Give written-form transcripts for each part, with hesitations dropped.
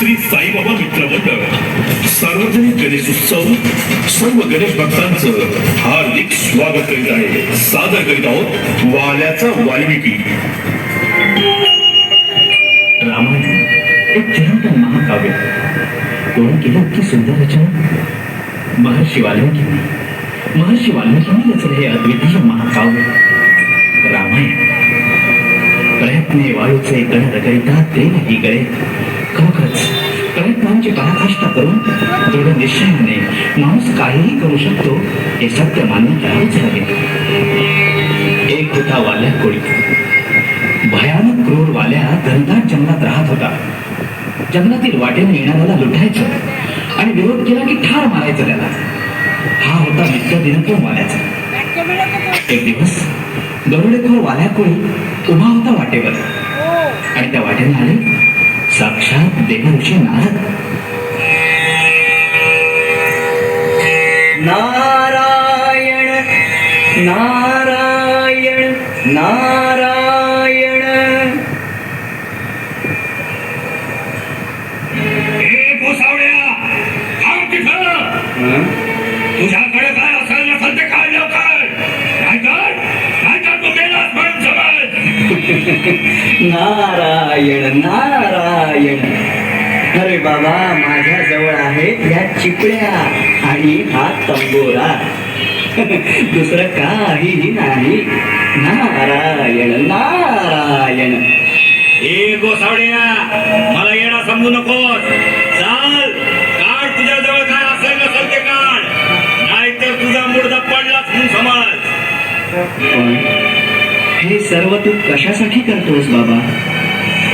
श्री साईबाबा मित्र मंडळ सार्वजनिक गणेश उत्सव सर्व गणेश भक्तांचं हार्दिक स्वागत करीत आहे. सादर करीत आहोत वाल्याचा वाल्मिकी. रामायण एक चिरंतन महाकाव्य. कोण केलं इतकी सुंदर रचना? महर्षी वाल्मिकींनी रचले हे अद्वितीय महाकाव्य रामायण. प्रयत्ने वाळूचे कण रगळिता तेल ही गळे. खरोखरच प्रयत्नांची पराकाष्ठा करून दृढ निश्चयाने माणूस काहीही करू शकतो हे सत्य मान्य करावेच लागेल. एक होता वाल्या कोळी. भयानक क्रूर वाल्या घनदाट जंगलात राहत होता. जंगलातील वाटेने येणाऱ्याला लुटायचं आणि विरोध केला की ठार मारायचं त्याला. हा होता नित्य दिनक्रम वाल्याचा. एक दिवस दरोडेखोर वाल्या कोळी उभा होता वाटेवर आणि त्या वाटेने आले साक्षात देवऋषी नारद. नारायण नारायण नारायण. हे गोसावड्या, थांब तिथं. तुझ्याकडे काय असेल नसेल ते काय लवकर, नाहीतर तू मेलास म्हणून समज. नारायण नारायण. अरे बाबा, माझ्या जवळ आहेत ह्या चिपळ्या आणि हा तंबोरा. दुसरं काहीही नाही. नारायण नारायण. हे गोसावड्या, मला येणं समजू नकोस. चाल, काढ तुझ्या जवळ काय असेल नसेल ते काढ, नाहीतर तुझा मुर्दा पडलाच म्हणून समज. पण हे सर्व तू कशासाठी करतोस बाबा?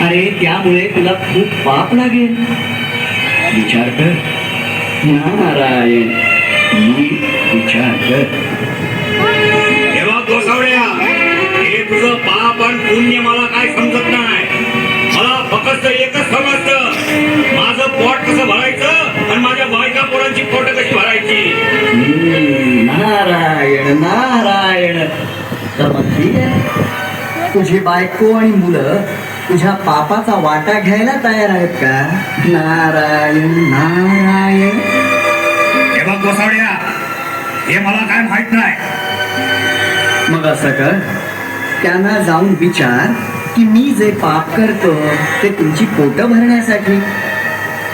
अरे त्यामुळे तुला खूप पाप लागेल. विचार कर नारायण, विचार कर. तेव्हा गोसावड्या, हे तुझं पाप आणि पुण्य मला काय समजत नाही. मला फक्त एकच समजतं, माझं पोट कसं भरायचं आणि माझ्या बायका पोरांची पोट कशी भरायची. नारायण नारायण. तर मग ठीक आहे, तुझी बायको आणि मुलं तुझ्या पापाचा वाटा घ्यायला तयार आहेत का? नारायण नारायण. तेव्हा गोसावड्या, हे मला काय माहित नाही. मग असं कर, त्यांना जाऊन विचार की मी जे पाप करतो ते तुमची पोटं भरण्यासाठी,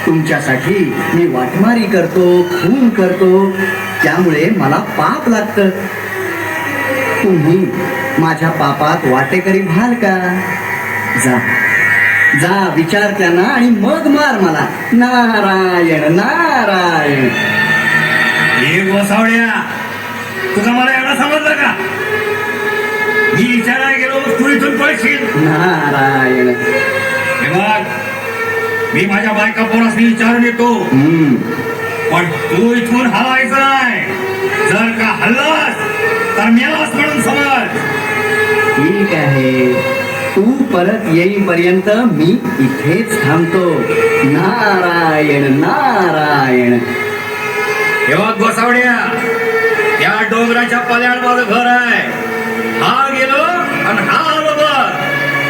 तुमच्यासाठी मी वाटमारी करतो, खून करतो, त्यामुळे मला पाप लागतं. तुम्ही माझ्या पापात वाटेकरी व्हाल का? जा जा, विचार त्यांना आणि मग मार मला. नारायण नारायण. हे गोसावड्या, तुझा मला एवढा समजलं का? मी विचारायला गेलो तू इथून पळशील. नारायण. हे बघ, मी माझ्या बायका पोरासनी विचारून येतो, पण तू इथून हलायचं नाही. जर का हल्लास तर मेलास म्हणून समज. ठीक आहे, तू परत येईपर्यंत मी इथेच थांबतो. नारायण नारायण. हे बघ गोसावड्या, या डोंगराच्या पल्याड माझं घर आहे. हा गेलो आणि हा आलो बघ,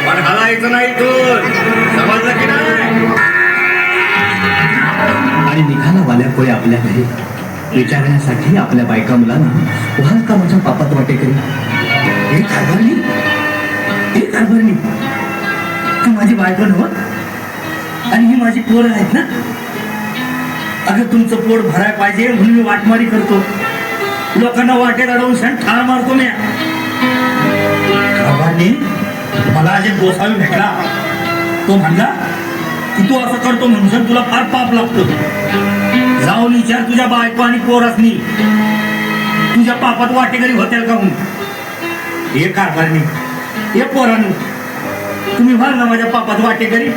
पण हलायचं नाही इथून, समजलं की नाही? आणि निघाला वाल्या कोळी आपल्या घरी विचारण्यासाठी आपल्या बायका मुलांना, व्हाल का माझ्या पापात वाटेकरी? हे कारभारणी, तू माझी बायको नव्ह आणि ही माझी पोरं आहेत ना. अगं तुमचं पोट भरायला पाहिजे म्हणून मी वाटमारी करतो, लोकांना वाटेत अडवून सण ठार मारतो मी. कारभारणी, मला आज एक गोसावी भेटला. तो म्हणला की तू असं करतो म्हणून तुला फार पाप लागतो. जाऊन विचार तुझ्या बायको आणि पोरासनी, तुझ्या पापात वाटेकरी होतील का म्हणून. हे कारभारणी, हे पोरांनी, तुम्ही व्हाल ना माझ्या पापात वाटेकरी?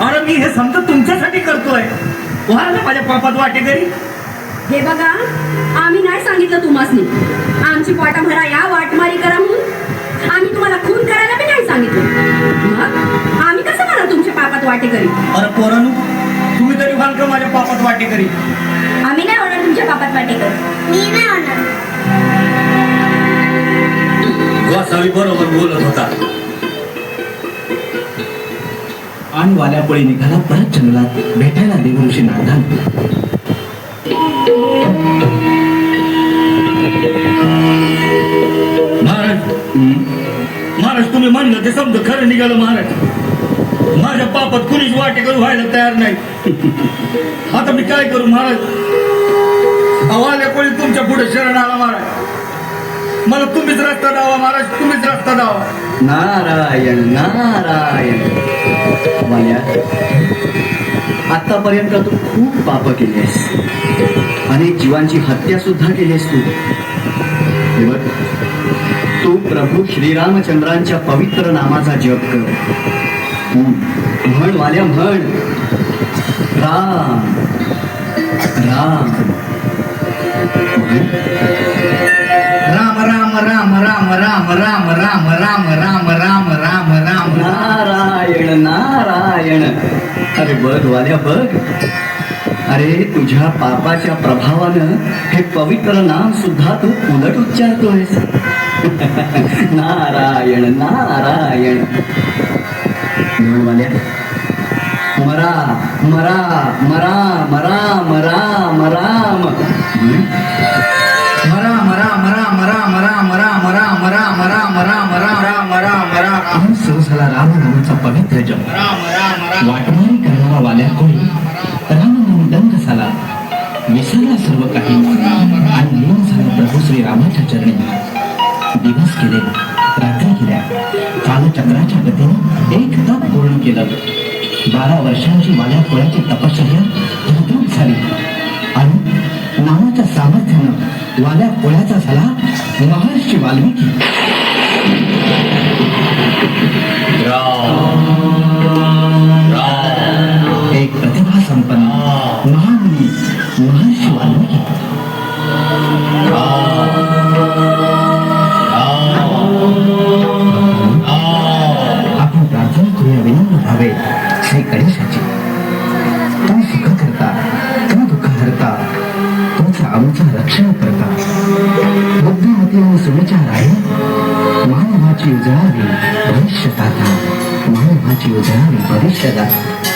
अरे मी हे समजा तुमच्यासाठी करतोय, व्हाल ना माझ्या पापात वाटेकरी? हे बघा, आम्ही नाही सांगितलं तुम्हासनी आमची पोटा भरा या वाटमारी करा म्हणून. आम्ही तुम्हाला खून करायला बी नाही सांगितलं. मग आम्ही कसं म्हणा तुमच्या पापात वाटेकरी? अरे पोरांनो, तुम्ही तरी व्हाल का माझ्या पापात वाटेकरी? आम्ही नाही होणार तुमच्या पापात वाटेकरी. मी नाही होणार. गोसावी बरोबर बोलत होता. आणि वाल्यापळी निघाला परत जंगलात भेटायला देवऋषी नारदान. महाराज तुम्ही म्हणलं ते समजा खरं निघालं महाराज. माझ्या पापात कुणीच वाटेकरू व्हायला तयार नाही. आता मी काय करू महाराज? आवाल्या कोणी तुमच्या पुढे शरण आला महाराज. मला तुम्हीच रस्ता दावा महाराज, तुम्हीच रस्ता दावा. नारायण नारायण. वाल्या, आतापर्यंत तू खूप पाप केलीस, अनेक जीवांची हत्या सुद्धा केलीस तू. हे बघ, तू प्रभू श्रीरामचंद्रांच्या पवित्र नामाचा जप कर. म्हण वाल्या, म्हण राम राम. राम राम राम राम राम राम राम राम राम राम राम राम. नारायण नारायण. अरे बघ वाल्या, बघ, अरे तुझ्या पापाच्या प्रभावानं हे पवित्र नाम सुद्धा तू उलट उच्चारतोयस. नारायण नारायण. वाल्या, मरा मरा मरा मरा मरा मरा मरा मरा मरा मरा मरा मरा मरा मरा मरा मरा मरा मरा मरा आणि सुरू झाला राम नामाचा पवित्र जप. वाटमारी करणारा वाल्या कोळी राम दंग झाला, विसरला सर्व काही आणि लीन झाला प्रभू श्री रामाच्या चरणी. दिवस गेले, रात्री गेल्या, कालचक्राच्या गतीने एक तप पूर्ण केलं. 12 वर्षांची वाल्या कोळ्याची तपश्चर्या धूप झाली आणि नामाच्या सामर्थ्यानं वाल्या कोळ्याचा झाला महर्षी वाल्मिकी. एक प्रतिभा संपन्न महामुनी महर्षी वाल्मिकी. आपण प्रार्थना करूया विनम्र भावे श्री गणेशाची. तुम्ही सुख करता, तुम्ही दुःख हरता, तुमचा आमचा रक्षण करता. बुद्धिमती आणि सुविचार आहे मानवाची उजळावी भविष्य दाता, मानवाची उजळावी भविष्य दाता.